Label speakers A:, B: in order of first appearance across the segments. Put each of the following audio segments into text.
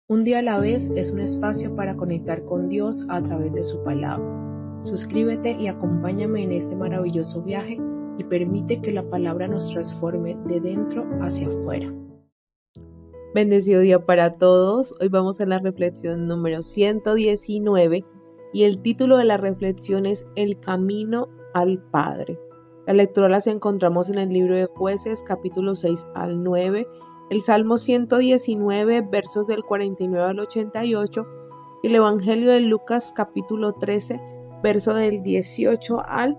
A: Un día a la vez es un espacio para conectar con Dios a través de su palabra. Suscríbete y acompáñame en este maravilloso viaje y permite que la palabra nos transforme de dentro hacia afuera.
B: Bendecido día para todos. Hoy vamos a la reflexión número 119 y el título de la reflexión es El camino al Padre. La lectura las encontramos en el libro de Jueces, capítulo 6 al 9, el Salmo 119, versos del 49 al 88 y el Evangelio de Lucas, capítulo 13, verso del 18 al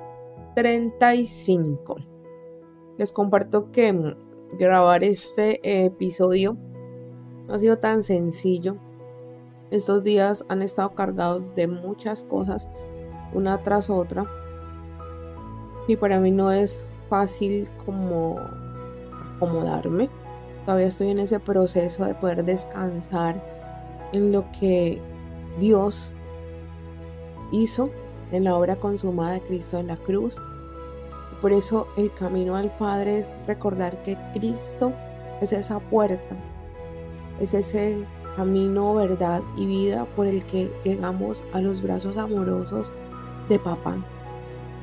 B: 35. Les comparto que grabar este episodio no ha sido tan sencillo. Estos días han estado cargados de muchas cosas, una tras otra, y para mí no es fácil como acomodarme. Todavía estoy en ese proceso de poder descansar en lo que Dios hizo en la obra consumada de Cristo en la cruz. Y por eso el camino al Padre es recordar que Cristo es esa puerta, es ese camino, verdad y vida por el que llegamos a los brazos amorosos de Papá.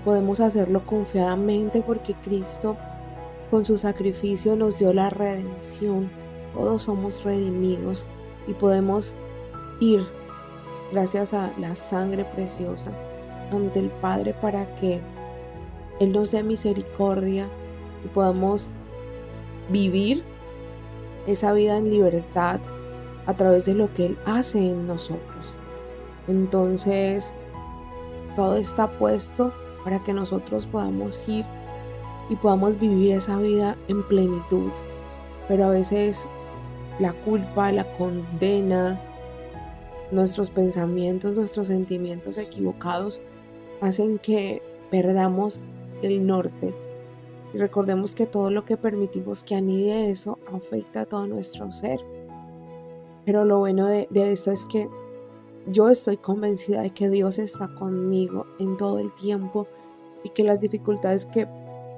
B: Podemos hacerlo confiadamente porque Cristo con su sacrificio nos dio la redención. Todos somos redimidos y podemos ir gracias a la sangre preciosa ante el Padre para que Él nos dé misericordia y podamos vivir esa vida en libertad a través de lo que Él hace en nosotros. Entonces, todo está puesto para que nosotros podamos ir y podamos vivir esa vida en plenitud. Pero a veces la culpa, la condena, nuestros pensamientos, nuestros sentimientos equivocados hacen que perdamos el norte. Y recordemos que todo lo que permitimos que anide eso afecta a todo nuestro ser. Pero lo bueno de esto es que yo estoy convencida de que Dios está conmigo en todo el tiempo y que las dificultades que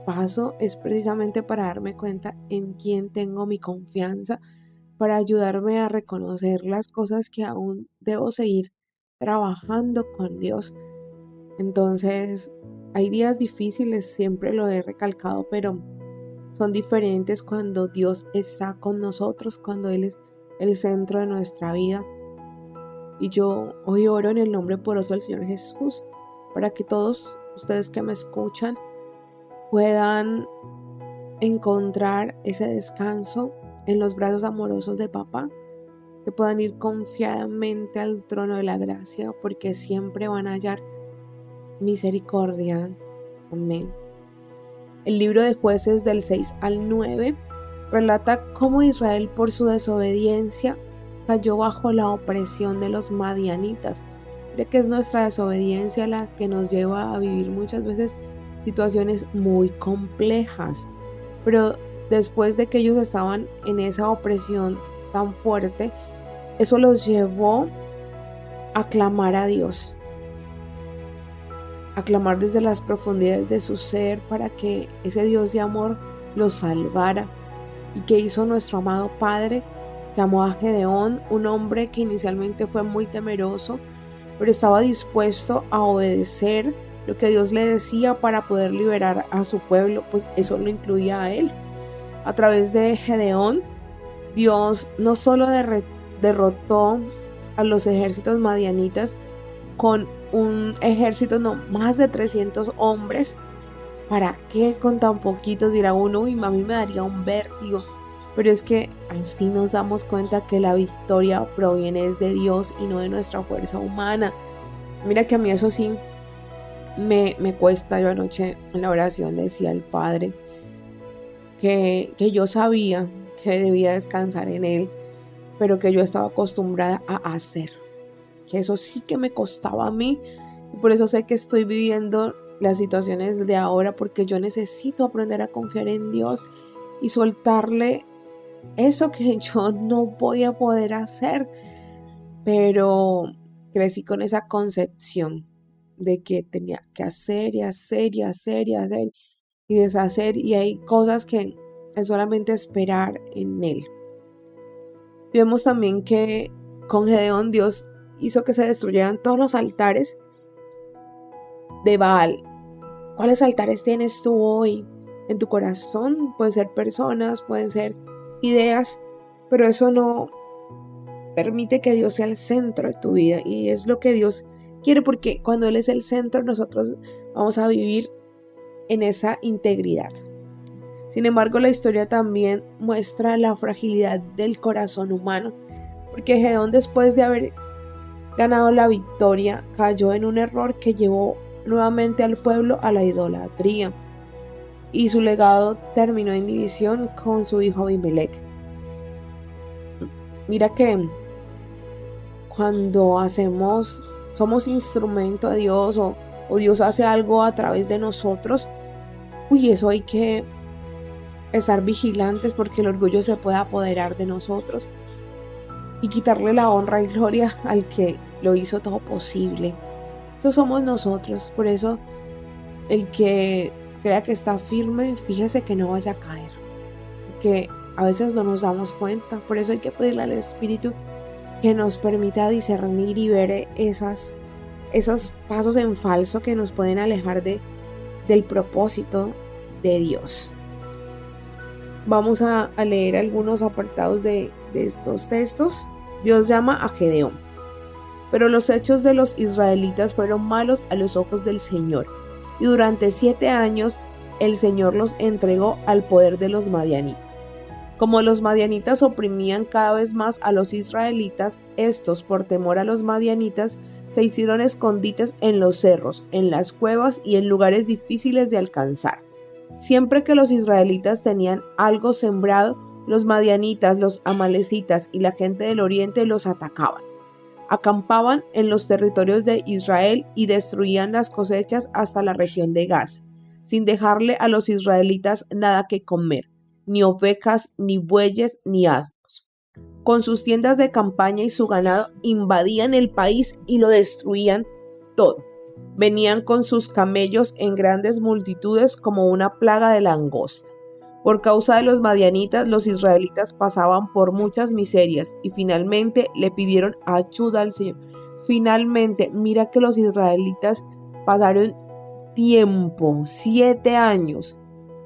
B: paso es precisamente para darme cuenta en quién tengo mi confianza, para ayudarme a reconocer las cosas que aún debo seguir trabajando con Dios. Entonces, hay días difíciles, siempre lo he recalcado, pero son diferentes cuando Dios está con nosotros, cuando Él es el centro de nuestra vida. Y yo hoy oro en el nombre poderoso del Señor Jesús para que todos ustedes que me escuchan puedan encontrar ese descanso en los brazos amorosos de Papá, que puedan ir confiadamente al trono de la gracia porque siempre van a hallar misericordia. Amén. El libro de Jueces del 6 al 9 relata cómo Israel por su desobediencia cayó bajo la opresión de los madianitas. Creo que es nuestra desobediencia la que nos lleva a vivir muchas veces situaciones muy complejas. Pero después de que ellos estaban en esa opresión tan fuerte, eso los llevó a clamar a Dios, a clamar desde las profundidades de su ser para que ese Dios de amor los salvara. ¿Y qué hizo nuestro amado Padre? Llamó a Gedeón, un hombre que inicialmente fue muy temeroso, pero estaba dispuesto a obedecer lo que Dios le decía para poder liberar a su pueblo, pues eso lo incluía a él. A través de Gedeón, Dios no solo derrotó a los ejércitos madianitas con un ejército, no, más de 300 hombres. ¿Para qué con tan poquitos? Dirá uno, y a mí me daría un vértigo. Pero es que así nos damos cuenta que la victoria proviene de Dios y no de nuestra fuerza humana. Mira que a mí eso sí me cuesta. Yo anoche en la oración le decía al Padre que yo sabía que debía descansar en Él, pero que yo estaba acostumbrada a hacer. Que eso sí que me costaba a mí. Y por eso sé que estoy viviendo las situaciones de ahora, porque yo necesito aprender a confiar en Dios y soltarle eso que yo no voy a poder hacer. Pero crecí con esa concepción de que tenía que hacer y hacer y hacer y hacer y deshacer, y hay cosas que es solamente esperar en Él. Vemos también que con Gedeón Dios hizo que se destruyeran todos los altares de Baal. ¿Cuáles altares tienes tú hoy en tu corazón? Pueden ser personas, pueden ser ideas, pero eso no permite que Dios sea el centro de tu vida, y es lo que Dios quiere, porque cuando Él es el centro, nosotros vamos a vivir en esa integridad. Sin embargo, la historia también muestra la fragilidad del corazón humano, porque Gedeón, después de haber ganado la victoria, cayó en un error que llevó nuevamente al pueblo a la idolatría, y su legado terminó en división con su hijo Abimelech. Mira que cuando somos instrumento de Dios, o Dios hace algo a través de nosotros, eso hay que estar vigilantes, porque el orgullo se puede apoderar de nosotros y quitarle la honra y gloria al que lo hizo todo posible. Eso somos nosotros. Por eso, el que crea que está firme, fíjese que no vaya a caer, porque a veces no nos damos cuenta. Por eso hay que pedirle al Espíritu que nos permita discernir y ver esos pasos en falso que nos pueden alejar del propósito de Dios. Vamos a leer algunos apartados de estos textos. Dios llama a Gedeón. Pero los hechos de los israelitas fueron malos a los ojos del Señor, y durante 7 años el Señor los entregó al poder de los madianitas. Como los madianitas oprimían cada vez más a los israelitas, estos, por temor a los madianitas, se hicieron escondites en los cerros, en las cuevas y en lugares difíciles de alcanzar. Siempre que los israelitas tenían algo sembrado, los madianitas, los amalecitas y la gente del oriente los atacaban. Acampaban en los territorios de Israel y destruían las cosechas hasta la región de Gaza, sin dejarle a los israelitas nada que comer, ni ovejas, ni bueyes, ni asnos. Con sus tiendas de campaña y su ganado invadían el país y lo destruían todo. Venían con sus camellos en grandes multitudes como una plaga de langosta. Por causa de los madianitas, los israelitas pasaban por muchas miserias y finalmente le pidieron ayuda al Señor. Finalmente, mira que los israelitas pasaron tiempo, 7 años,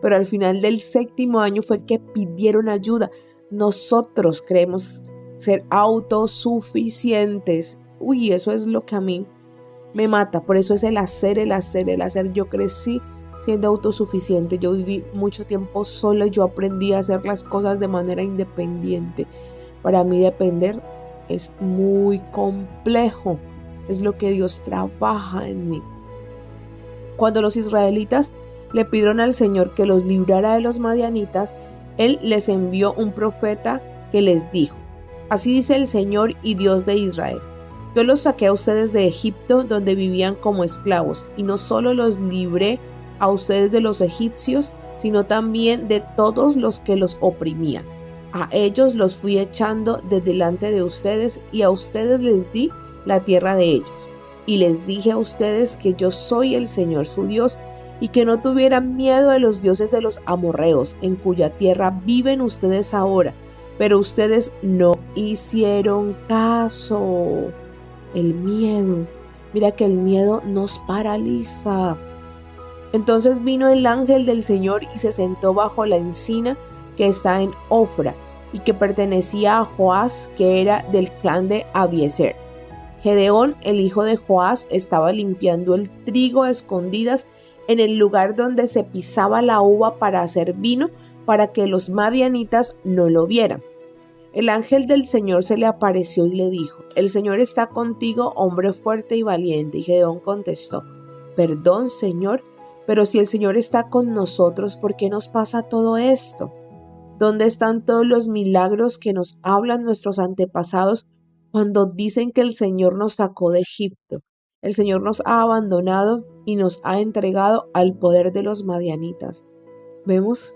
B: pero al final del 7º año fue que pidieron ayuda. Nosotros creemos ser autosuficientes. Eso es lo que a mí me mata. Por eso es el hacer. Yo crecí siendo autosuficiente. Yo viví mucho tiempo sola y yo aprendí a hacer las cosas de manera independiente. Para mí depender es muy complejo. Es lo que Dios trabaja en mí. Cuando los israelitas le pidieron al Señor que los librara de los madianitas, Él les envió un profeta que les dijo: así dice el Señor y Dios de Israel: yo los saqué a ustedes de Egipto, donde vivían como esclavos, y no solo los libré a ustedes de los egipcios, sino también de todos los que los oprimían. A ellos los fui echando de delante de ustedes, y a ustedes les di la tierra de ellos. Y les dije a ustedes que yo soy el Señor su Dios, y que no tuvieran miedo de los dioses de los amorreos, en cuya tierra viven ustedes ahora. Pero ustedes no hicieron caso. El miedo. Mira que el miedo nos paraliza. Entonces vino el ángel del Señor y se sentó bajo la encina que está en Ofra y que pertenecía a Joás, que era del clan de Abiezer. Gedeón, el hijo de Joás, estaba limpiando el trigo a escondidas en el lugar donde se pisaba la uva para hacer vino, para que los madianitas no lo vieran. El ángel del Señor se le apareció y le dijo: el Señor está contigo, hombre fuerte y valiente. Y Gedeón contestó: perdón, Señor, pero si el Señor está con nosotros, ¿por qué nos pasa todo esto? ¿Dónde están todos los milagros que nos hablan nuestros antepasados cuando dicen que el Señor nos sacó de Egipto? El Señor nos ha abandonado y nos ha entregado al poder de los madianitas. ¿Vemos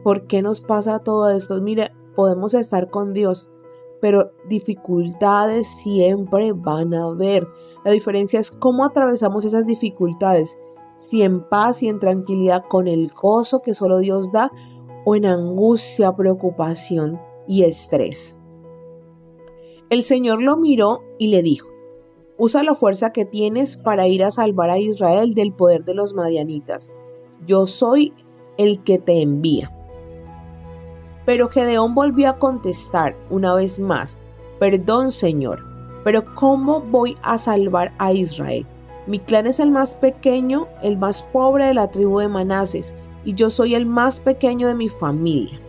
B: por qué nos pasa todo esto? Mira, podemos estar con Dios, pero dificultades siempre van a haber. La diferencia es cómo atravesamos esas dificultades. Si en paz y en tranquilidad, con el gozo que solo Dios da, o en angustia, preocupación y estrés. El Señor lo miró y le dijo: usa la fuerza que tienes para ir a salvar a Israel del poder de los madianitas. Yo soy el que te envía. Pero Gedeón volvió a contestar una vez más: perdón, Señor, pero ¿cómo voy a salvar a Israel? Mi clan es el más pequeño, el más pobre de la tribu de Manases, y yo soy el más pequeño de mi familia.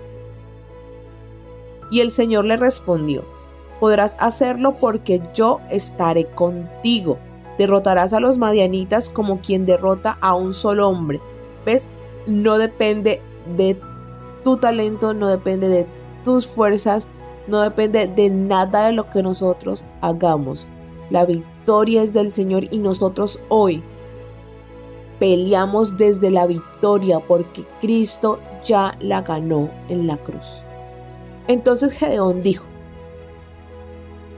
B: Y el Señor le respondió: podrás hacerlo porque yo estaré contigo. Derrotarás a los madianitas como quien derrota a un solo hombre. ¿Ves? No depende de tu talento, no depende de tus fuerzas, no depende de nada de lo que nosotros hagamos. La victoria es del Señor y nosotros hoy peleamos desde la victoria porque Cristo ya la ganó en la cruz. Entonces Gedeón dijo: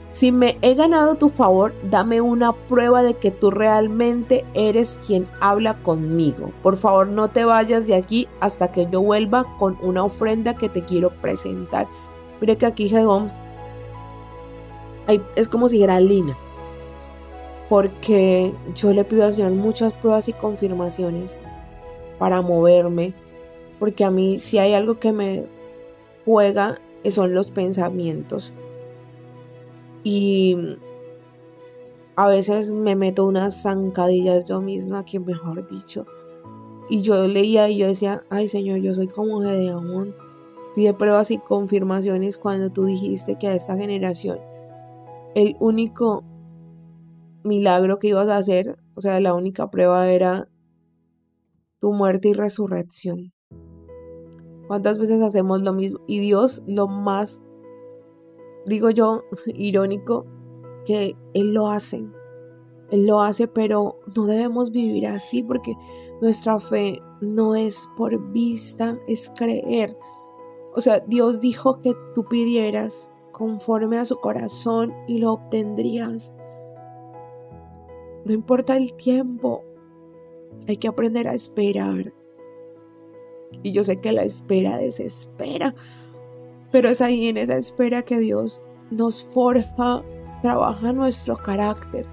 B: si me he ganado tu favor, dame una prueba de que tú realmente eres quien habla conmigo. Por favor, no te vayas de aquí hasta que yo vuelva con una ofrenda que te quiero presentar. Mire que aquí Gedeón es como si era Lina, porque yo le pido al Señor muchas pruebas y confirmaciones para moverme, porque a mí si hay algo que me juega son los pensamientos. Y a veces me meto unas zancadillas yo misma, que mejor dicho. Y yo leía y yo decía: ay, Señor, yo soy como Gedeón. Pide pruebas y confirmaciones cuando tú dijiste que a esta generación el único milagro que ibas a hacer, o sea, la única prueba era tu muerte y resurrección. ¿Cuántas veces hacemos lo mismo? Y Dios, lo más, digo yo, irónico, que Él lo hace, pero no debemos vivir así, porque nuestra fe no es por vista, es creer. O sea, Dios dijo que tú pidieras conforme a su corazón y lo obtendrías. No importa el tiempo, hay que aprender a esperar. Y yo sé que la espera desespera, pero es ahí en esa espera que Dios nos forja, trabaja nuestro carácter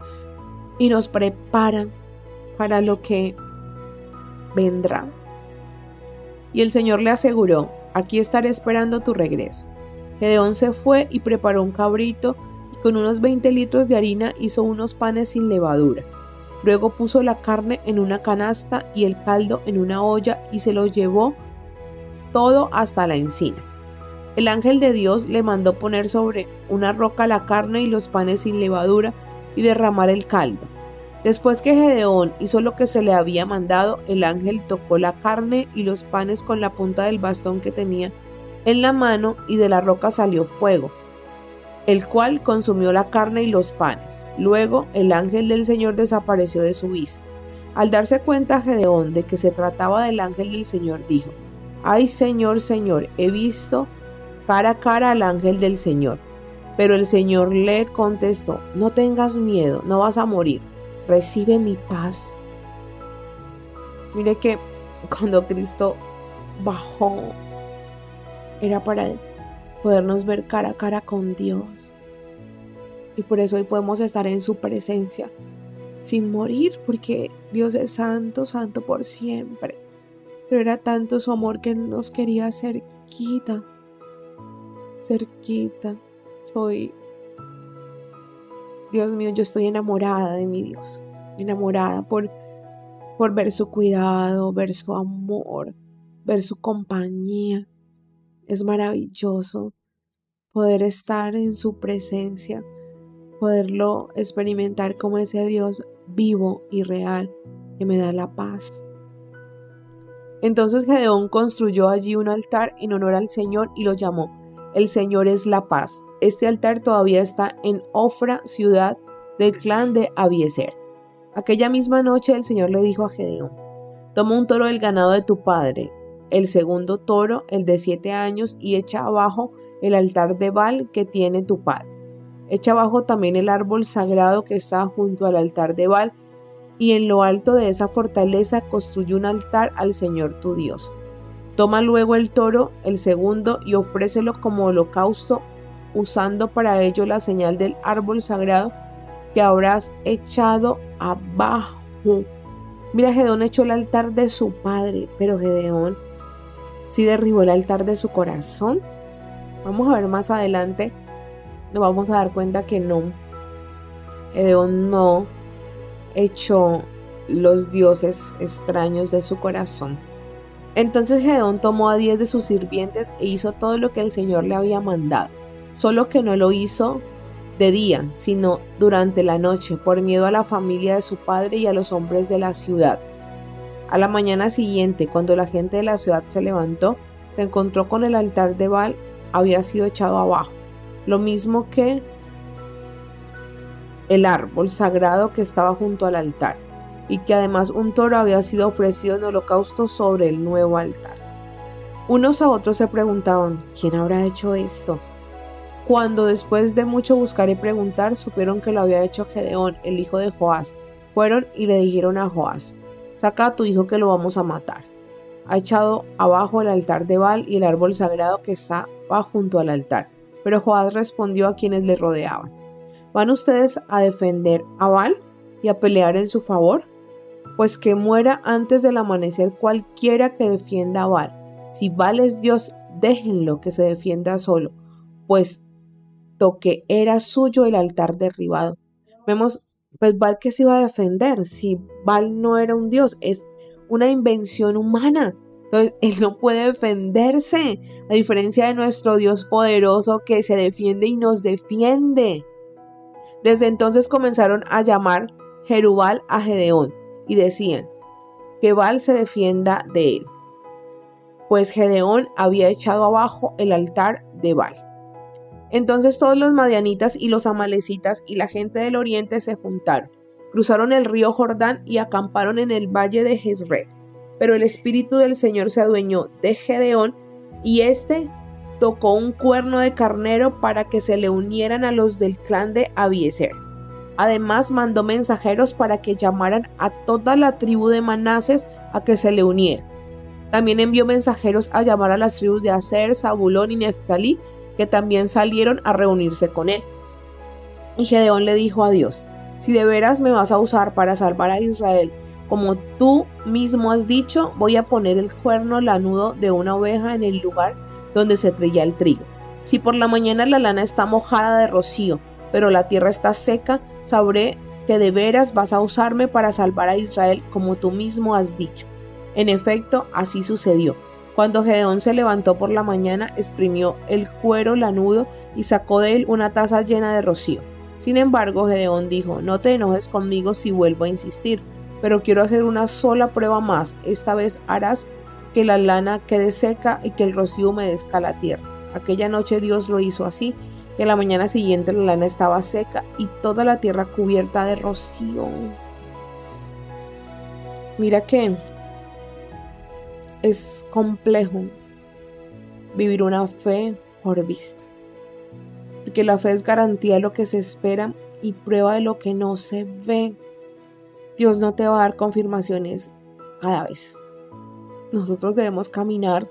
B: y nos prepara para lo que vendrá. Y el Señor le aseguró: aquí estaré esperando tu regreso. Gedeón se fue y preparó un cabrito y con unos 20 litros de harina hizo unos panes sin levadura. Luego puso la carne en una canasta y el caldo en una olla y se lo llevó todo hasta la encina. El ángel de Dios le mandó poner sobre una roca la carne y los panes sin levadura y derramar el caldo. Después que Gedeón hizo lo que se le había mandado, el ángel tocó la carne y los panes con la punta del bastón que tenía en la mano y de la roca salió fuego, el cual consumió la carne y los panes. Luego el ángel del Señor desapareció de su vista. Al darse cuenta Gedeón de que se trataba del ángel del Señor, dijo: ay, Señor, Señor, he visto cara a cara al ángel del Señor. Pero el Señor le contestó: no tengas miedo, no vas a morir, recibe mi paz. Mire que cuando Cristo bajó era para podernos ver cara a cara con Dios. Y por eso hoy podemos estar en su presencia sin morir, porque Dios es santo, santo por siempre. Pero era tanto su amor que nos quería cerquita. Hoy, Dios mío, yo estoy enamorada de mi Dios. Enamorada por ver su cuidado, ver su amor, ver su compañía. Es maravilloso poder estar en su presencia, poderlo experimentar como ese Dios vivo y real que me da la paz. Entonces Gedeón construyó allí un altar en honor al Señor y lo llamó: El Señor es la paz. Este altar todavía está en Ofra, ciudad del clan de Abiezer. Aquella misma noche el Señor le dijo a Gedeón: toma un toro del ganado de tu padre, el segundo toro, el de 7 años, y echa abajo el altar de Baal que tiene tu padre. Echa abajo también el árbol sagrado que está junto al altar de Baal, y en lo alto de esa fortaleza construye un altar al Señor tu Dios. Toma luego el toro, el segundo, y ofrécelo como holocausto usando para ello la señal del árbol sagrado que habrás echado abajo. Mira, Gedeón echó el altar de su padre, pero Gedeón sí derribó el altar de su corazón. Vamos a ver más adelante, nos vamos a dar cuenta que no. Gedeón no echó los dioses extraños de su corazón. Entonces Gedeón tomó a 10 de sus sirvientes e hizo todo lo que el Señor le había mandado, solo que no lo hizo de día, sino durante la noche, por miedo a la familia de su padre y a los hombres de la ciudad. A la mañana siguiente, cuando la gente de la ciudad se levantó, se encontró con el altar de Baal había sido echado abajo, lo mismo que el árbol sagrado que estaba junto al altar, y que además un toro había sido ofrecido en holocausto sobre el nuevo altar. Unos a otros se preguntaban, ¿quién habrá hecho esto? Cuando después de mucho buscar y preguntar, supieron que lo había hecho Gedeón, el hijo de Joás, fueron y le dijeron a Joás, saca a tu hijo que lo vamos a matar. Ha echado abajo el altar de Baal y el árbol sagrado que estaba junto al altar. Pero Joás respondió a quienes le rodeaban, ¿van ustedes a defender a Baal y a pelear en su favor? Pues que muera antes del amanecer cualquiera que defienda a Baal. Si Baal es Dios, déjenlo que se defienda solo, puesto que era suyo el altar derribado. Vemos, pues Baal que se iba a defender, si Baal no era un Dios, es una invención humana. Entonces, él no puede defenderse, a diferencia de nuestro Dios poderoso que se defiende y nos defiende. Desde entonces comenzaron a llamar Jerubal a Gedeón y decían que Baal se defienda de él, pues Gedeón había echado abajo el altar de Baal. Entonces todos los madianitas y los amalecitas y la gente del oriente se juntaron, cruzaron el río Jordán y acamparon en el valle de Jezreel. Pero el espíritu del Señor se adueñó de Gedeón y éste tocó un cuerno de carnero para que se le unieran a los del clan de Abiezer. Además mandó mensajeros para que llamaran a toda la tribu de Manases a que se le uniera. También envió mensajeros a llamar a las tribus de Aser, Zabulón y Neftalí, que también salieron a reunirse con él. Y Gedeón le dijo a Dios, si de veras me vas a usar para salvar a Israel, como tú mismo has dicho, voy a poner el cuerno lanudo de una oveja en el lugar donde se trilla el trigo. Si por la mañana la lana está mojada de rocío, pero la tierra está seca, sabré que de veras vas a usarme para salvar a Israel, como tú mismo has dicho. En efecto, así sucedió. Cuando Gedeón se levantó por la mañana, exprimió el cuero lanudo y sacó de él una taza llena de rocío. Sin embargo, Gedeón dijo, no te enojes conmigo si vuelvo a insistir, pero quiero hacer una sola prueba más. Esta vez harás que la lana quede seca y que el rocío humedezca la tierra. Aquella noche Dios lo hizo así, y a la mañana siguiente la lana estaba seca y toda la tierra cubierta de rocío. Mira que es complejo vivir una fe por vista, porque la fe es garantía de lo que se espera y prueba de lo que no se ve. Dios no te va a dar confirmaciones cada vez. Nosotros debemos caminar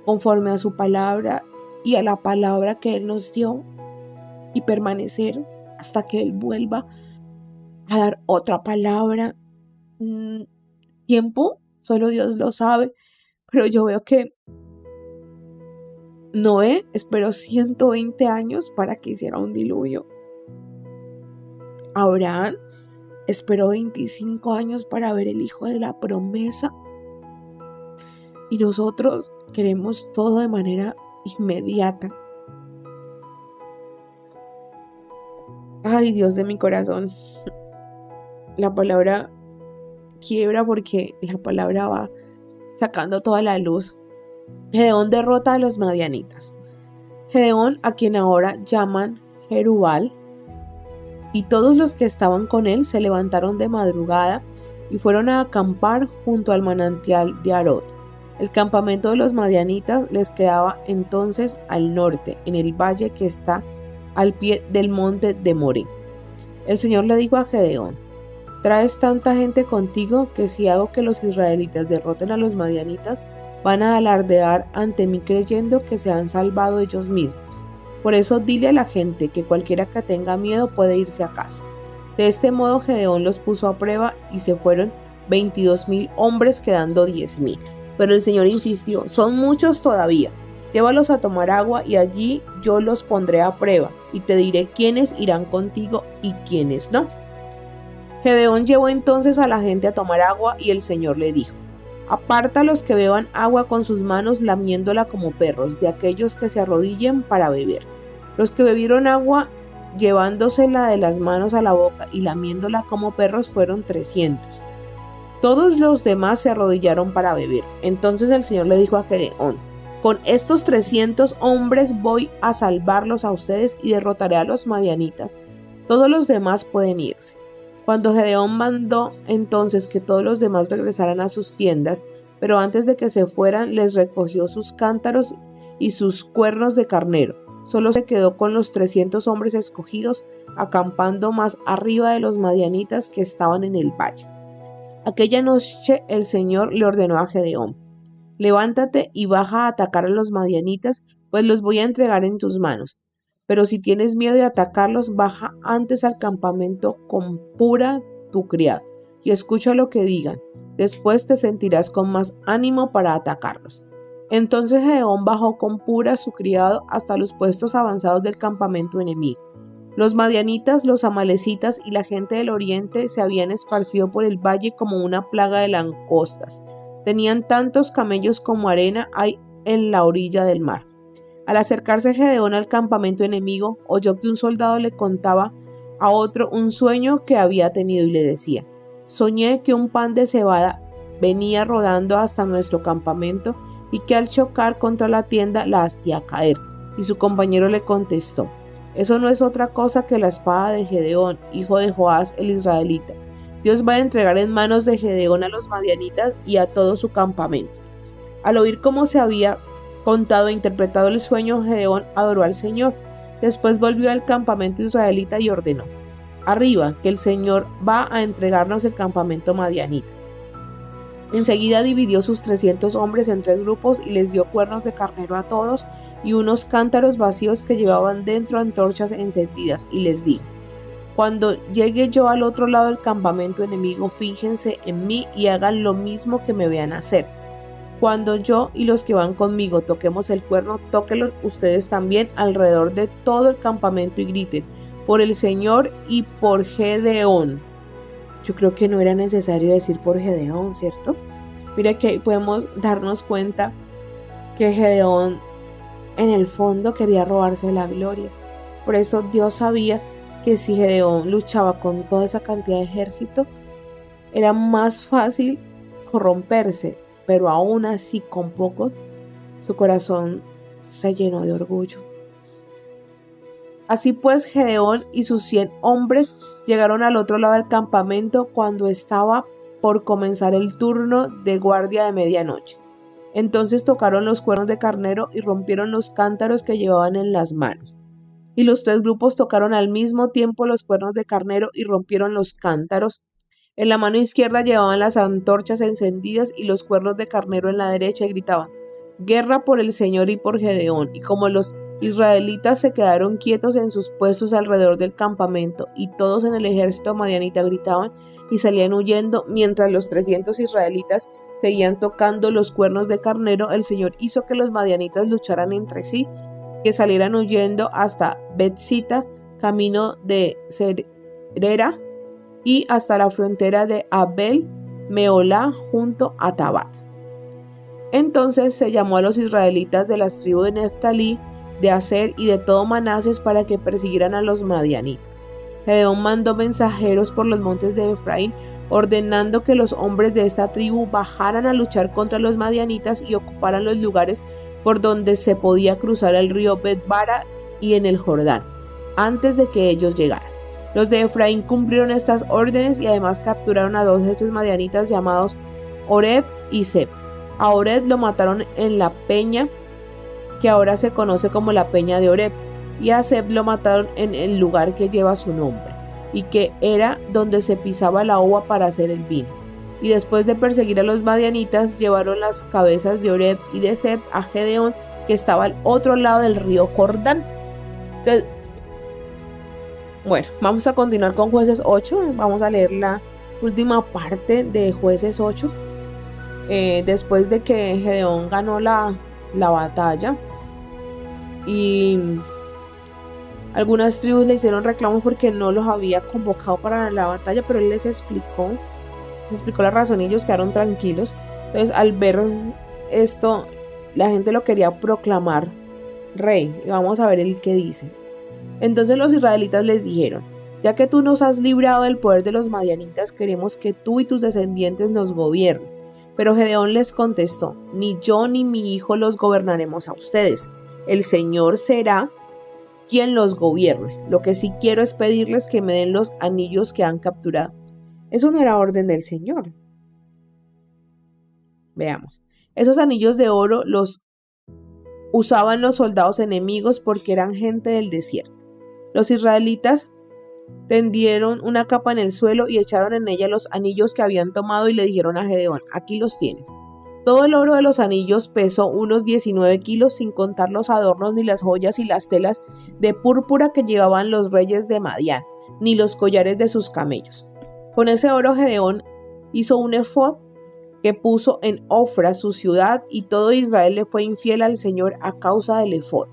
B: conforme a su palabra y a la palabra que Él nos dio y permanecer hasta que Él vuelva a dar otra palabra. Tiempo, solo Dios lo sabe, pero yo veo que Noé esperó 120 años para que hiciera un diluvio. Abraham esperó 25 años para ver el hijo de la promesa. Y nosotros queremos todo de manera inmediata. Ay, Dios de mi corazón. La palabra quiebra porque la palabra va sacando toda la luz. Gedeón derrota a los madianitas. Gedeón, a quien ahora llaman Jerubal, y todos los que estaban con él se levantaron de madrugada y fueron a acampar junto al manantial de Arod. El campamento de los madianitas les quedaba entonces al norte, en el valle que está al pie del monte de Moré. El Señor le dijo a Gedeón, traes tanta gente contigo que si hago que los israelitas derroten a los madianitas, van a alardear ante mí creyendo que se han salvado ellos mismos. Por eso dile a la gente que cualquiera que tenga miedo puede irse a casa. De este modo Gedeón los puso a prueba y se fueron 22,000 hombres, quedando 10,000. Pero el Señor insistió: son muchos todavía. Llévalos a tomar agua y allí yo los pondré a prueba y te diré quiénes irán contigo y quiénes no. Gedeón llevó entonces a la gente a tomar agua y el Señor le dijo: aparta a los que beban agua con sus manos lamiéndola como perros, de aquellos que se arrodillen para beber. Los que bebieron agua llevándosela de las manos a la boca y lamiéndola como perros fueron 300. Todos los demás se arrodillaron para beber. Entonces el Señor le dijo a Gedeón: con estos 300 hombres voy a salvarlos a ustedes y derrotaré a los madianitas. Todos los demás pueden irse. Cuando Gedeón mandó entonces que todos los demás regresaran a sus tiendas, pero antes de que se fueran les recogió sus cántaros y sus cuernos de carnero. Solo se quedó con los 300 hombres escogidos, acampando más arriba de los madianitas que estaban en el valle. Aquella noche el Señor le ordenó a Gedeón: levántate y baja a atacar a los madianitas, pues los voy a entregar en tus manos. Pero si tienes miedo de atacarlos, baja antes al campamento con Pura, tu criado, y escucha lo que digan. Después te sentirás con más ánimo para atacarlos. Entonces Gedeón bajó con Pura, su criado, hasta los puestos avanzados del campamento enemigo. Los madianitas, los amalecitas y la gente del oriente se habían esparcido por el valle como una plaga de langostas. Tenían tantos camellos como arena hay en la orilla del mar. Al acercarse Gedeón al campamento enemigo, oyó que un soldado le contaba a otro un sueño que había tenido y le decía: soñé que un pan de cebada venía rodando hasta nuestro campamento y que al chocar contra la tienda la hacía caer. Y su compañero le contestó: eso no es otra cosa que la espada de Gedeón, hijo de Joás el israelita. Dios va a entregar en manos de Gedeón a los madianitas y a todo su campamento. Al oír cómo se había contado e interpretado el sueño, Gedeón adoró al Señor. Después volvió al campamento israelita y ordenó: arriba, que el Señor va a entregarnos el campamento madianita. Enseguida dividió sus 300 hombres en 3 grupos y les dio cuernos de carnero a todos y unos cántaros vacíos que llevaban dentro antorchas encendidas, y les dijo: cuando llegue yo al otro lado del campamento enemigo, fíjense en mí y hagan lo mismo que me vean hacer. Cuando yo y los que van conmigo toquemos el cuerno, tóquenlo ustedes también alrededor de todo el campamento y griten: por el Señor y por Gedeón. Yo creo que no era necesario decir por Gedeón, ¿cierto? Mira que ahí podemos darnos cuenta que Gedeón en el fondo quería robarse la gloria. Por eso Dios sabía que si Gedeón luchaba con toda esa cantidad de ejército, era más fácil corromperse, pero aún así con poco, su corazón se llenó de orgullo. Así pues, Gedeón y sus 100 hombres llegaron al otro lado del campamento cuando estaba por comenzar el turno de guardia de medianoche. Entonces tocaron los cuernos de carnero y rompieron los cántaros que llevaban en las manos. Y los 3 grupos tocaron al mismo tiempo los cuernos de carnero y rompieron los cántaros. En la mano izquierda llevaban las antorchas encendidas y los cuernos de carnero en la derecha y gritaban: guerra por el Señor y por Gedeón. Y como los israelitas se quedaron quietos en sus puestos alrededor del campamento y todos en el ejército madianita gritaban y salían huyendo, mientras los 300 israelitas seguían tocando los cuernos de carnero, el Señor hizo que los madianitas lucharan entre sí, que salieran huyendo hasta Betzita, camino de Cerera, y hasta la frontera de Abel Meolá junto a Tabat. Entonces se llamó a los israelitas de las tribus de Neftalí, de Aser y de todo Manases para que persiguieran a los madianitas. Gedeón mandó mensajeros por los montes de Efraín, ordenando que los hombres de esta tribu bajaran a luchar contra los madianitas y ocuparan los lugares por donde se podía cruzar el río Bet-bara y en el Jordán, antes de que ellos llegaran. Los de Efraín cumplieron estas órdenes y además capturaron a 2 jefes madianitas llamados Oreb y Zeb. A Oreb lo mataron en la peña, que ahora se conoce como la peña de Oreb, y a Zeb lo mataron en el lugar que lleva su nombre, y que era donde se pisaba la uva para hacer el vino. Y después de perseguir a los madianitas, llevaron las cabezas de Oreb y de Zeb a Gedeón, que estaba al otro lado del río Jordán. Entonces, bueno, vamos a continuar con Jueces 8. Vamos a leer la última parte de Jueces 8. Después de que Gedeón ganó la batalla y algunas tribus le hicieron reclamos porque no los había convocado para la batalla, pero él les explicó las razones y ellos quedaron tranquilos. Entonces, al ver esto, la gente lo quería proclamar rey. Y vamos a ver el que dice. Entonces los israelitas les dijeron: ya que tú nos has librado del poder de los madianitas, queremos que tú y tus descendientes nos gobiernen. Pero Gedeón les contestó: ni yo ni mi hijo los gobernaremos a ustedes. El Señor será quien los gobierne. Lo que sí quiero es pedirles que me den los anillos que han capturado. Eso no era orden del Señor. Veamos. Esos anillos de oro los usaban los soldados enemigos porque eran gente del desierto. Los israelitas tendieron una capa en el suelo y echaron en ella los anillos que habían tomado y le dijeron a Gedeón: aquí los tienes. Todo el oro de los anillos pesó unos 19 kilos, sin contar los adornos, ni las joyas y las telas de púrpura que llevaban los reyes de Madián, ni los collares de sus camellos. Con ese oro Gedeón hizo un efod que puso en Ofra, su ciudad, y todo Israel le fue infiel al Señor a causa del efod,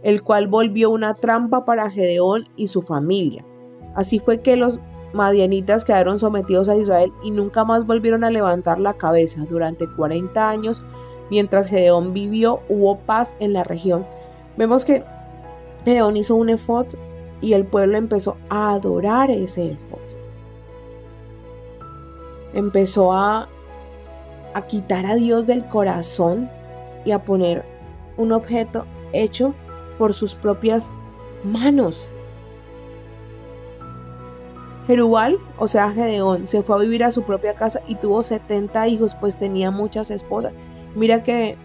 B: el cual volvió una trampa para Gedeón y su familia. Así fue que los madianitas quedaron sometidos a Israel y nunca más volvieron a levantar la cabeza. Durante 40 años, mientras Gedeón vivió, hubo paz en la región. Vemos que Gedeón hizo un efod y el pueblo empezó a adorar ese efod. Empezó a quitar a Dios del corazón y a poner un objeto hecho por sus propias manos. Jerubal, o sea Gedeón, se fue a vivir a su propia casa y tuvo 70 hijos, pues tenía muchas esposas. Mira que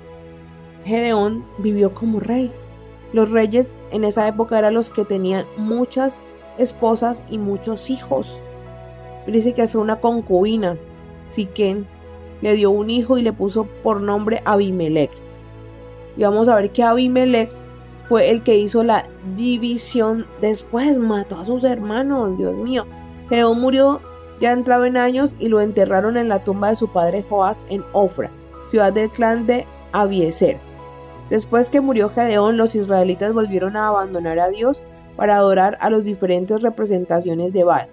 B: Gedeón vivió como rey. Los reyes en esa época eran los que tenían muchas esposas y muchos hijos. Dice que hasta una concubina, Siquén, le dio un hijo y le puso por nombre Abimelech. Y vamos a ver que Abimelech fue el que hizo la división. Después mató a sus hermanos, Dios mío. Gedeón murió ya entrado en años y lo enterraron en la tumba de su padre Joás en Ofra, ciudad del clan de Abiezer. Después que murió Gedeón, los israelitas volvieron a abandonar a Dios para adorar a las diferentes representaciones de Baal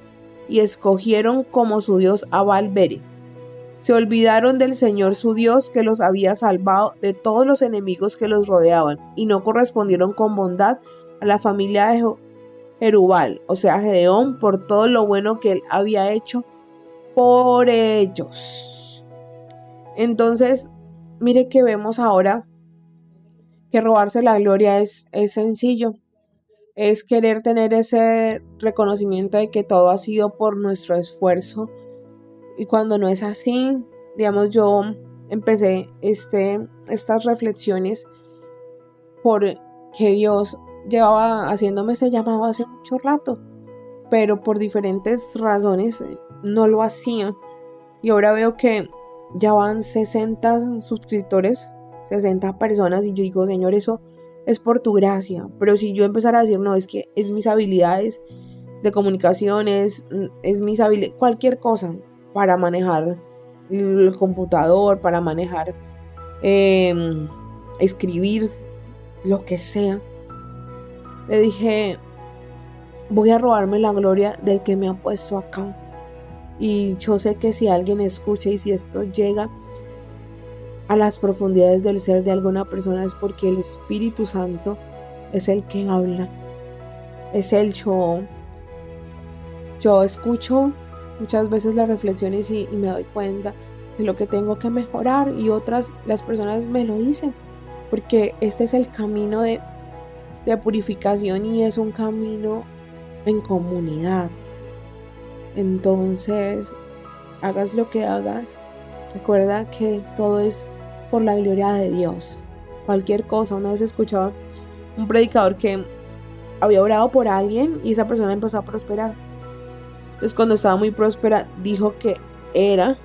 B: y escogieron como su dios a Baal-Beri. Se olvidaron del Señor su Dios, que los había salvado de todos los enemigos que los rodeaban, y no correspondieron con bondad a la familia de Jerubal, o sea Gedeón, por todo lo bueno que él había hecho por ellos. Entonces, mire que vemos ahora que robarse la gloria es sencillo. Es querer tener ese reconocimiento de que todo ha sido por nuestro esfuerzo. Y cuando no es así, digamos, yo empecé estas reflexiones porque Dios llevaba haciéndome ese llamado hace mucho rato, pero por diferentes razones no lo hacía. Y ahora veo que ya van 60 suscriptores, 60 personas, y yo digo: Señor, eso es por tu gracia. Pero si yo empezara a decir: no, es que es mis habilidades de comunicación, es mis habilidades, cualquier cosa, para manejar el computador, para manejar, escribir, lo que sea. Le dije: voy a robarme la gloria del que me ha puesto acá. Y yo sé que si alguien escucha y si esto llega a las profundidades del ser de alguna persona, es porque el Espíritu Santo es el que habla. Es el yo escucho muchas veces las reflexiones y me doy cuenta de lo que tengo que mejorar, y otras las personas me lo dicen, porque este es el camino de purificación y es un camino en comunidad. Entonces, hagas lo que hagas, recuerda que todo es por la gloria de Dios. Cualquier cosa. Una vez escuchaba un predicador que había orado por alguien y esa persona empezó a prosperar. Entonces, cuando estaba muy próspera, dijo que era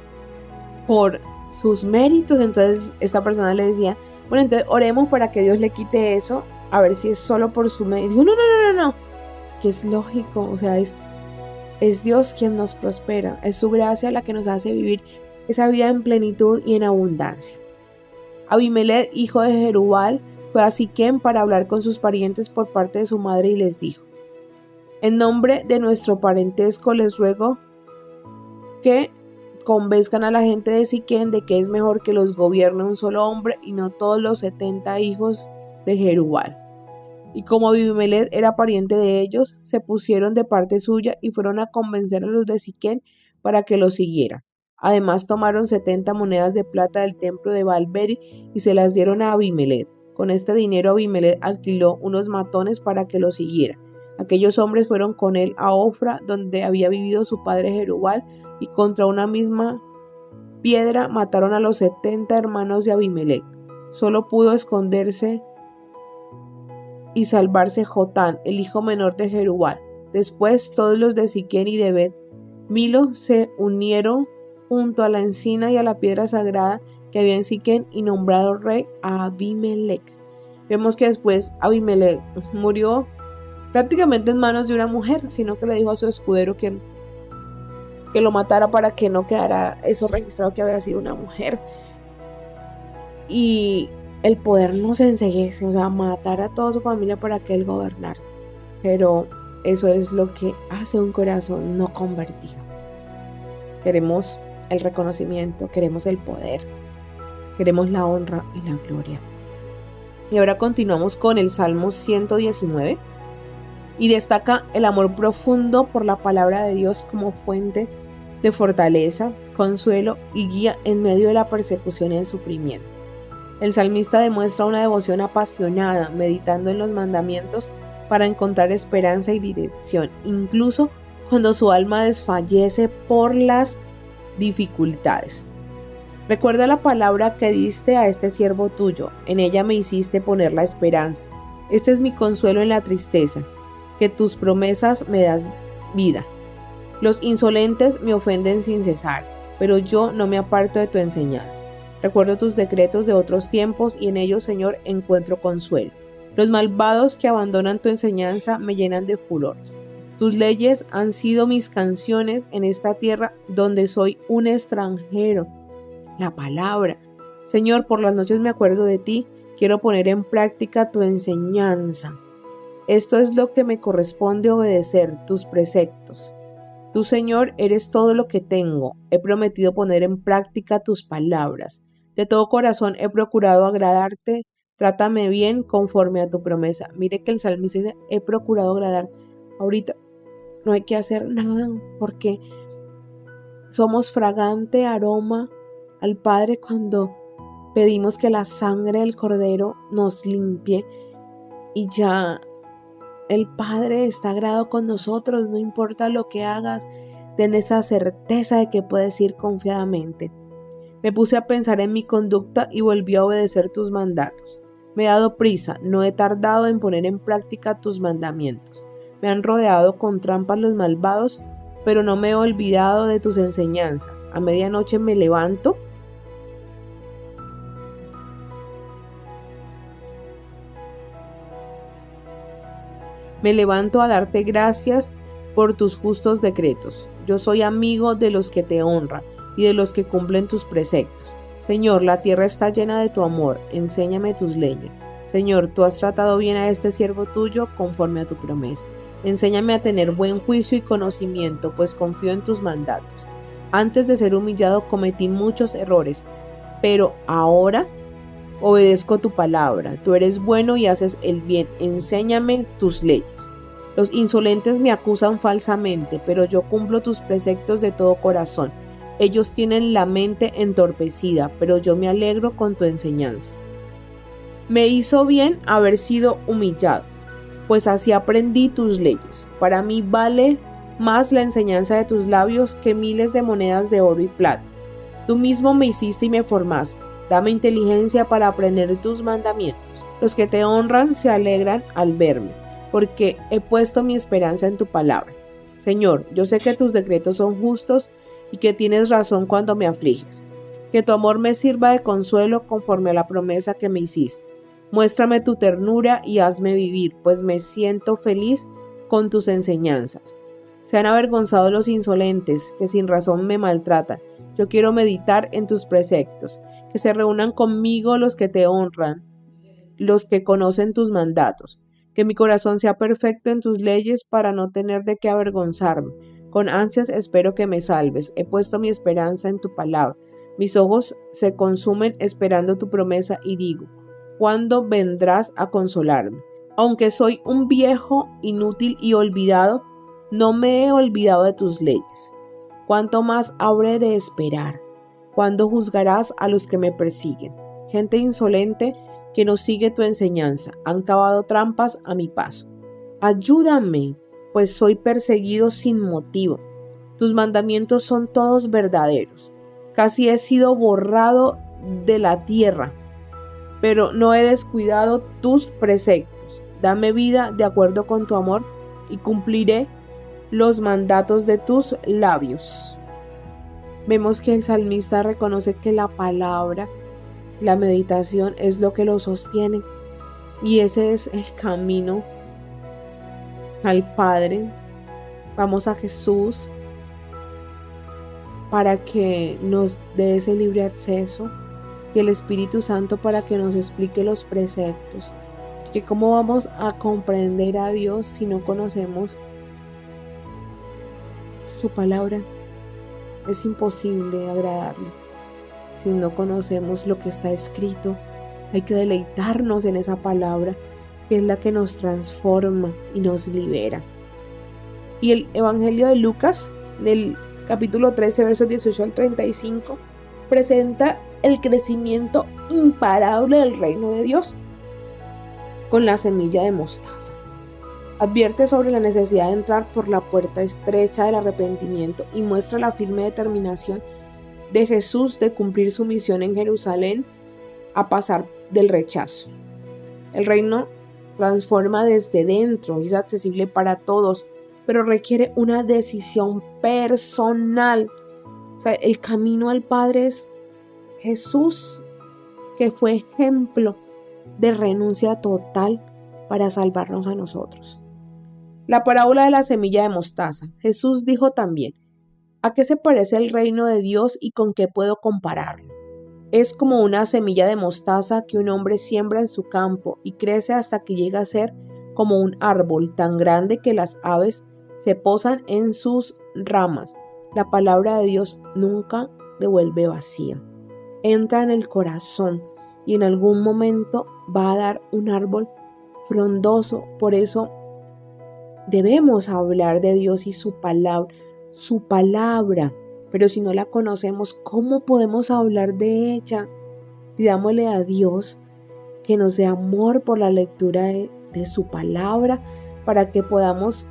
B: por sus méritos. Entonces esta persona le decía: bueno, entonces oremos para que Dios le quite eso a ver si es solo por su medio. Dijo, no, que es lógico, o sea, es Dios quien nos prospera, es su gracia la que nos hace vivir esa vida en plenitud y en abundancia. Abimelech, hijo de Jerubal, fue a Siquem para hablar con sus parientes por parte de su madre y les dijo: en nombre de nuestro parentesco les ruego que convenzcan a la gente de Siquem de que es mejor que los gobierne un solo hombre y no todos los 70 hijos de Jerubal. Y como Abimelech era pariente de ellos, se pusieron de parte suya y fueron a convencer a los de Siquem para que lo siguieran. Además tomaron 70 monedas de plata del templo de Baal-beri y se las dieron a Abimelech. Con este dinero Abimelech alquiló unos matones para que lo siguieran. Aquellos hombres fueron con él a Ofra, donde había vivido su padre Jerubal, y contra una misma piedra mataron a los 70 hermanos de Abimelech. Solo pudo esconderse y salvarse Jotán, el hijo menor de Jerubal. Después todos los de Siquem y de Bet Milo se unieron junto a la encina y a la piedra sagrada que había en Siquem y nombraron rey a Abimelech. Vemos que después Abimelech murió prácticamente en manos de una mujer, sino que le dijo a su escudero que lo matara para que no quedara eso registrado que había sido una mujer. Y el poder nos enceguece, o sea, matar a toda su familia para que él gobernara. Pero eso es lo que hace un corazón no convertido. Queremos el reconocimiento, queremos el poder, queremos la honra y la gloria. Y ahora continuamos con el Salmo 119 y destaca el amor profundo por la palabra de Dios como fuente de fortaleza, consuelo y guía en medio de la persecución y el sufrimiento. El salmista demuestra una devoción apasionada, meditando en los mandamientos para encontrar esperanza y dirección, incluso cuando su alma desfallece por las dificultades. Recuerda la palabra que diste a este siervo tuyo, en ella me hiciste poner la esperanza. Este es mi consuelo en la tristeza, que tus promesas me das vida. Los insolentes me ofenden sin cesar, pero yo no me aparto de tu enseñanza. Recuerdo tus decretos de otros tiempos y en ellos, Señor, encuentro consuelo. Los malvados que abandonan tu enseñanza me llenan de furor. Tus leyes han sido mis canciones en esta tierra donde soy un extranjero. La palabra. Señor, por las noches me acuerdo de ti, quiero poner en práctica tu enseñanza. Esto es lo que me corresponde obedecer, tus preceptos. Tú, Señor, eres todo lo que tengo. He prometido poner en práctica tus palabras. De todo corazón he procurado agradarte. Trátame bien conforme a tu promesa. Mire que el salmista dice, he procurado agradarte. Ahorita no hay que hacer nada porque somos fragante aroma al Padre cuando pedimos que la sangre del Cordero nos limpie y ya el Padre está agrado con nosotros, no importa lo que hagas, ten esa certeza de que puedes ir confiadamente. Me puse a pensar en mi conducta y volví a obedecer tus mandatos. Me he dado prisa, no he tardado en poner en práctica tus mandamientos. Me han rodeado con trampas los malvados, pero no me he olvidado de tus enseñanzas. A medianoche me levanto a darte gracias por tus justos decretos. Yo soy amigo de los que te honran y de los que cumplen tus preceptos. Señor, la tierra está llena de tu amor, enséñame tus leyes. Señor, tú has tratado bien a este siervo tuyo conforme a tu promesa. Enséñame a tener buen juicio y conocimiento, pues confío en tus mandatos. Antes de ser humillado cometí muchos errores, pero ahora obedezco tu palabra. Tú eres bueno y haces el bien. Enséñame tus leyes. Los insolentes me acusan falsamente, pero yo cumplo tus preceptos de todo corazón. Ellos tienen la mente entorpecida, pero yo me alegro con tu enseñanza. Me hizo bien haber sido humillado, pues así aprendí tus leyes. Para mí vale más la enseñanza de tus labios que miles de monedas de oro y plata. Tú mismo me hiciste y me formaste. Dame inteligencia para aprender tus mandamientos. Los que te honran se alegran al verme, porque he puesto mi esperanza en tu palabra. Señor, yo sé que tus decretos son justos y que tienes razón cuando me afliges. Que tu amor me sirva de consuelo conforme a la promesa que me hiciste. Muéstrame tu ternura y hazme vivir, pues me siento feliz con tus enseñanzas. Sean avergonzados los insolentes, que sin razón me maltratan. Yo quiero meditar en tus preceptos. Que se reúnan conmigo los que te honran, los que conocen tus mandatos. Que mi corazón sea perfecto en tus leyes para no tener de qué avergonzarme. Con ansias espero que me salves. He puesto mi esperanza en tu palabra. Mis ojos se consumen esperando tu promesa y digo, ¿cuándo vendrás a consolarme? Aunque soy un viejo inútil y olvidado, no me he olvidado de tus leyes. ¿Cuánto más habré de esperar? ¿Cuándo juzgarás a los que me persiguen? Gente insolente que no sigue tu enseñanza, han cavado trampas a mi paso. Ayúdame, pues soy perseguido sin motivo. Tus mandamientos son todos verdaderos. Casi he sido borrado de la tierra, pero no he descuidado tus preceptos. Dame vida de acuerdo con tu amor y cumpliré los mandatos de tus labios. Vemos que el salmista reconoce que la palabra, la meditación es lo que lo sostiene y ese es el camino al Padre. Vamos a Jesús para que nos dé ese libre acceso y el Espíritu Santo para que nos explique los preceptos. Que cómo vamos a comprender a Dios si no conocemos su palabra. Es imposible agradarle si no conocemos lo que está escrito. Hay que deleitarnos en esa palabra, que es la que nos transforma y nos libera. Y el Evangelio de Lucas, del capítulo 13, versos 18 al 35, presenta el crecimiento imparable del reino de Dios con la semilla de mostaza. Advierte sobre la necesidad de entrar por la puerta estrecha del arrepentimiento y muestra la firme determinación de Jesús de cumplir su misión en Jerusalén a pasar del rechazo. El reino transforma desde dentro y es accesible para todos, pero requiere una decisión personal. O sea, el camino al Padre es Jesús, que fue ejemplo de renuncia total para salvarnos a nosotros. La parábola de la semilla de mostaza. Jesús dijo también, ¿a qué se parece el reino de Dios y con qué puedo compararlo? Es como una semilla de mostaza que un hombre siembra en su campo y crece hasta que llega a ser como un árbol tan grande que las aves se posan en sus ramas. La palabra de Dios nunca devuelve vacía. Entra en el corazón y en algún momento va a dar un árbol frondoso. Por eso debemos hablar de Dios y su palabra, pero si no la conocemos, ¿cómo podemos hablar de ella? Pidámosle a Dios que nos dé amor por la lectura de su palabra para que podamos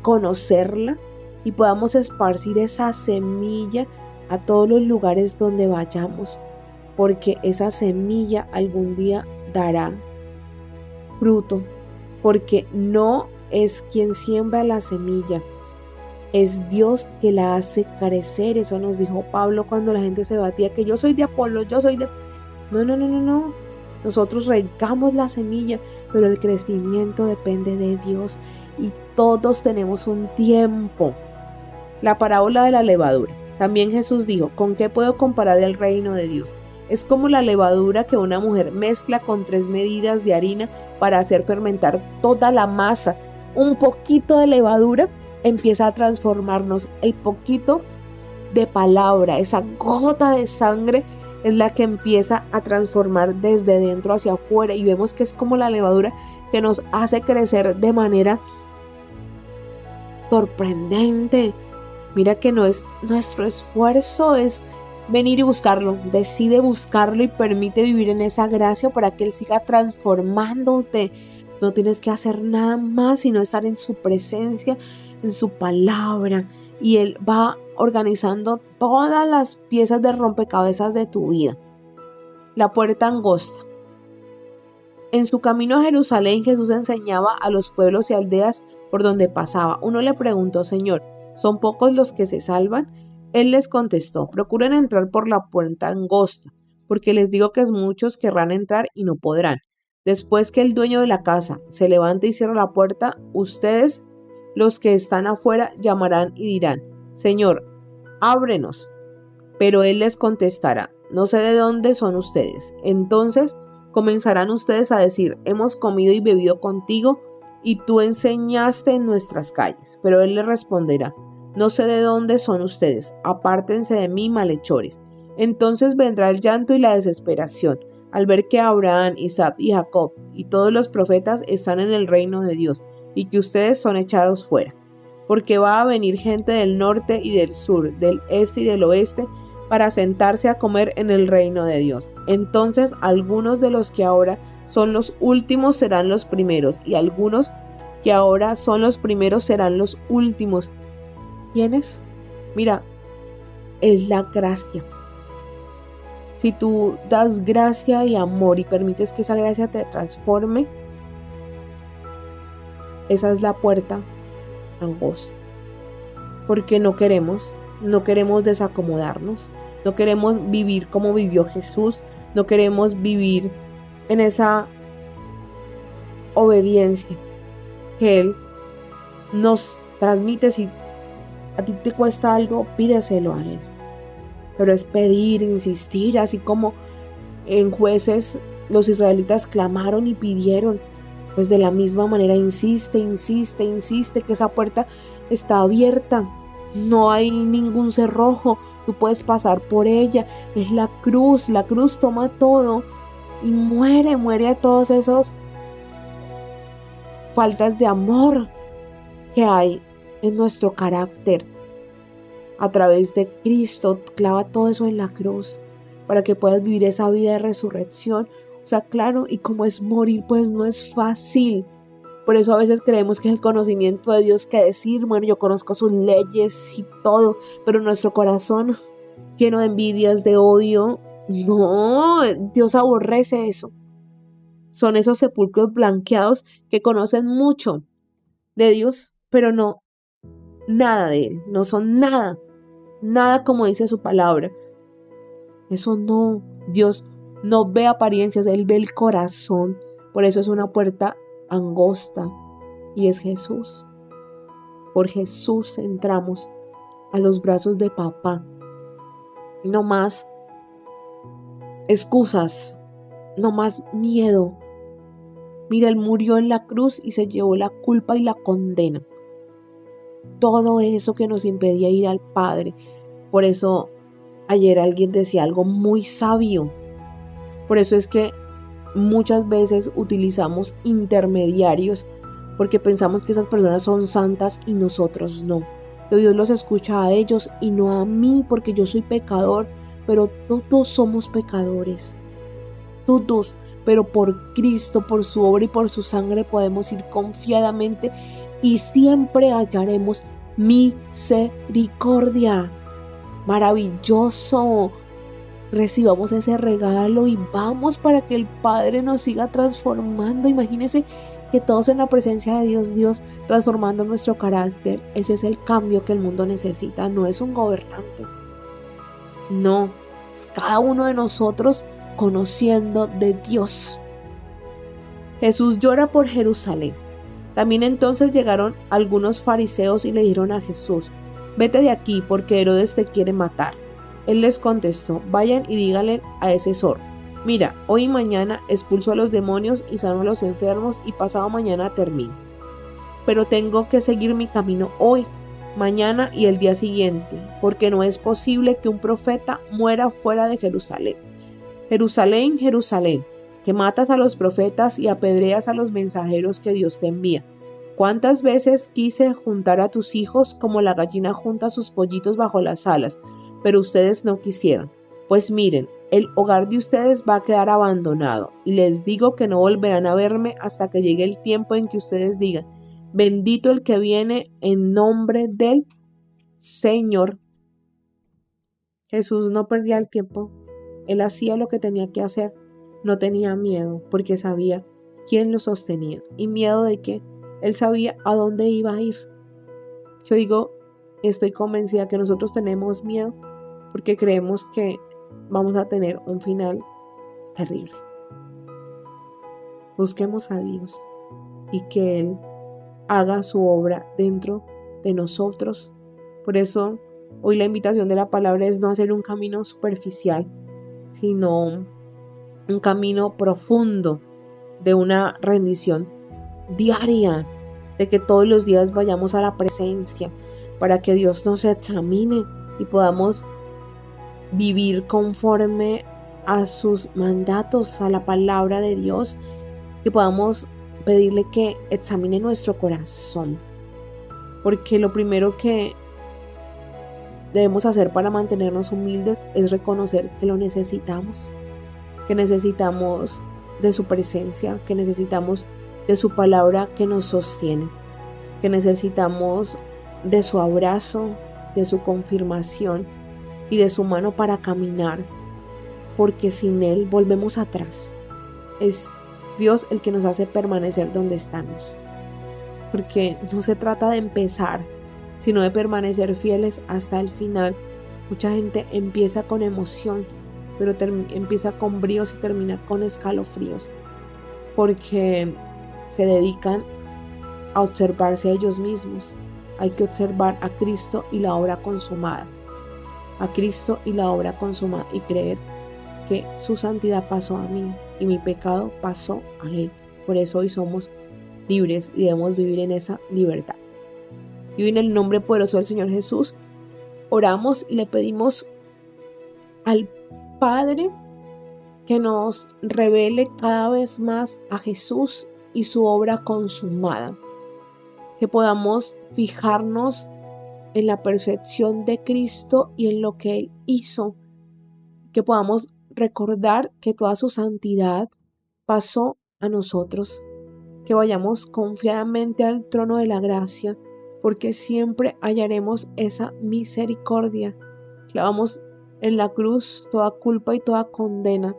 B: conocerla y podamos esparcir esa semilla a todos los lugares donde vayamos, porque esa semilla algún día dará fruto, porque no es quien siembra la semilla, es Dios que la hace crecer. Eso nos dijo Pablo cuando la gente se batía, que yo soy de Apolo, yo soy de... No. Nosotros regamos la semilla, pero el crecimiento depende de Dios y todos tenemos un tiempo. La parábola de la levadura. También Jesús dijo, ¿con qué puedo comparar el reino de Dios? Es como la levadura que una mujer mezcla con 3 medidas de harina para hacer fermentar toda la masa. Un poquito de levadura empieza a transformarnos. El poquito de palabra, esa gota de sangre es la que empieza a transformar desde dentro hacia afuera, y vemos que es como la levadura que nos hace crecer de manera sorprendente. Mira que no es nuestro esfuerzo, es venir y buscarlo. Decide buscarlo y permite vivir en esa gracia para que Él siga transformándote. No tienes que hacer nada más sino estar en su presencia, en su palabra, y Él va organizando todas las piezas de rompecabezas de tu vida. La puerta angosta. En su camino a Jerusalén, Jesús enseñaba a los pueblos y aldeas por donde pasaba. Uno le preguntó, Señor, ¿son pocos los que se salvan? Él les contestó, procuren entrar por la puerta angosta, porque les digo que muchos querrán entrar y no podrán. Después que el dueño de la casa se levante y cierre la puerta, ustedes, los que están afuera, llamarán y dirán: Señor, ábrenos. Pero él les contestará: no sé de dónde son ustedes. Entonces comenzarán ustedes a decir: hemos comido y bebido contigo, y tú enseñaste en nuestras calles. Pero él les responderá: no sé de dónde son ustedes, apártense de mí, malhechores. Entonces vendrá el llanto y la desesperación, al ver que Abraham, Isaac y Jacob y todos los profetas están en el reino de Dios, y que ustedes son echados fuera. Porque va a venir gente del norte y del sur, del este y del oeste, para sentarse a comer en el reino de Dios. Entonces algunos de los que ahora son los últimos serán los primeros, y algunos que ahora son los primeros serán los últimos. ¿Quiénes? Mira, es la gracia. Si tú das gracia y amor y permites que esa gracia te transforme, esa es la puerta angosta. Porque no queremos desacomodarnos, no queremos vivir como vivió Jesús, no queremos vivir en esa obediencia que Él nos transmite. Si a ti te cuesta algo, pídeselo a Él. Pero es pedir, insistir, así como en Jueces los israelitas clamaron y pidieron. Pues de la misma manera insiste, que esa puerta está abierta. No hay ningún cerrojo, tú puedes pasar por ella. Es la cruz toma todo y muere a todos esos faltas de amor que hay en nuestro carácter. A través de Cristo clava todo eso en la cruz para que puedas vivir esa vida de resurrección. O sea, claro, y como es morir, pues no es fácil. Por eso a veces creemos que es el conocimiento de Dios, que decir, bueno, yo conozco sus leyes y todo, pero nuestro corazón lleno de envidias, de odio, no, Dios aborrece eso. Son esos sepulcros blanqueados que conocen mucho de Dios, pero no nada de Él, no son nada como dice su palabra. Eso no, Dios no ve apariencias, Él ve el corazón. Por eso es una puerta angosta y es Jesús. Por Jesús entramos a los brazos de papá. No más excusas, no más miedo. Mira, Él murió en la cruz y se llevó la culpa y la condena. Todo eso que nos impedía ir al Padre. Por eso ayer alguien decía algo muy sabio. Por eso es que muchas veces utilizamos intermediarios porque pensamos que esas personas son santas y nosotros no. Pero Dios los escucha a ellos y no a mí, porque yo soy pecador, pero todos somos pecadores. Todos, pero por Cristo, por su obra y por su sangre podemos ir confiadamente y siempre hallaremos misericordia. Maravilloso. Recibamos ese regalo y vamos para que el Padre nos siga transformando. Imagínense que todos en la presencia de Dios transformando nuestro carácter. Ese es el cambio que el mundo necesita. No es un gobernante. No, es cada uno de nosotros conociendo de Dios. Jesús llora por Jerusalén. También entonces llegaron algunos fariseos y le dijeron a Jesús: vete de aquí, porque Herodes te quiere matar. Él les contestó: vayan y díganle a ese zorro: mira, hoy y mañana expulso a los demonios y sano a los enfermos, y pasado mañana termino. Pero tengo que seguir mi camino hoy, mañana y el día siguiente, porque no es posible que un profeta muera fuera de Jerusalén. Jerusalén, Jerusalén, que matas a los profetas y apedreas a los mensajeros que Dios te envía. ¿Cuántas veces quise juntar a tus hijos como la gallina junta sus pollitos bajo las alas? Pero ustedes no quisieron. Pues miren, el hogar de ustedes va a quedar abandonado, y les digo que no volverán a verme hasta que llegue el tiempo en que ustedes digan: bendito el que viene en nombre del Señor. Jesús no perdía el tiempo. Él hacía lo que tenía que hacer. No tenía miedo, porque sabía quién lo sostenía. ¿Y miedo de qué? Él sabía a dónde iba a ir. Yo digo, estoy convencida que nosotros tenemos miedo porque creemos que vamos a tener un final terrible. Busquemos a Dios y que Él haga su obra dentro de nosotros. Por eso hoy la invitación de la palabra es no hacer un camino superficial, sino un camino profundo de una rendición diaria, de que todos los días vayamos a la presencia para que Dios nos examine y podamos vivir conforme a sus mandatos, a la palabra de Dios, que podamos pedirle que examine nuestro corazón, porque lo primero que debemos hacer para mantenernos humildes es reconocer que lo necesitamos, que necesitamos de su presencia, que necesitamos de su palabra que nos sostiene, que necesitamos de su abrazo, de su confirmación y de su mano para caminar, porque sin Él volvemos atrás. Es Dios el que nos hace permanecer donde estamos, porque no se trata de empezar, sino de permanecer fieles hasta el final. Mucha gente empieza con emoción, pero empieza con bríos y termina con escalofríos, porque se dedican a observarse a ellos mismos. Hay que observar a Cristo y la obra consumada, a Cristo y la obra consumada, y creer que su santidad pasó a mí y mi pecado pasó a Él. Por eso hoy somos libres y debemos vivir en esa libertad. Y hoy en el nombre poderoso del Señor Jesús oramos y le pedimos al Padre que nos revele cada vez más a Jesús y su obra consumada, que podamos fijarnos en la perfección de Cristo y en lo que Él hizo, que podamos recordar que toda su santidad pasó a nosotros, que vayamos confiadamente al trono de la gracia, porque siempre hallaremos esa misericordia. Clavamos en la cruz toda culpa y toda condena,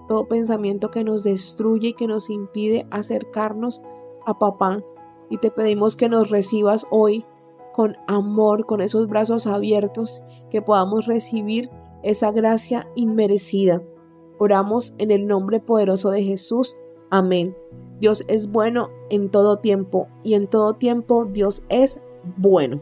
B: todo pensamiento que nos destruye y que nos impide acercarnos a Papá, y te pedimos que nos recibas hoy con amor, con esos brazos abiertos, que podamos recibir esa gracia inmerecida. Oramos en el nombre poderoso de Jesús. Amén. Dios es bueno en todo tiempo, y en todo tiempo Dios es bueno.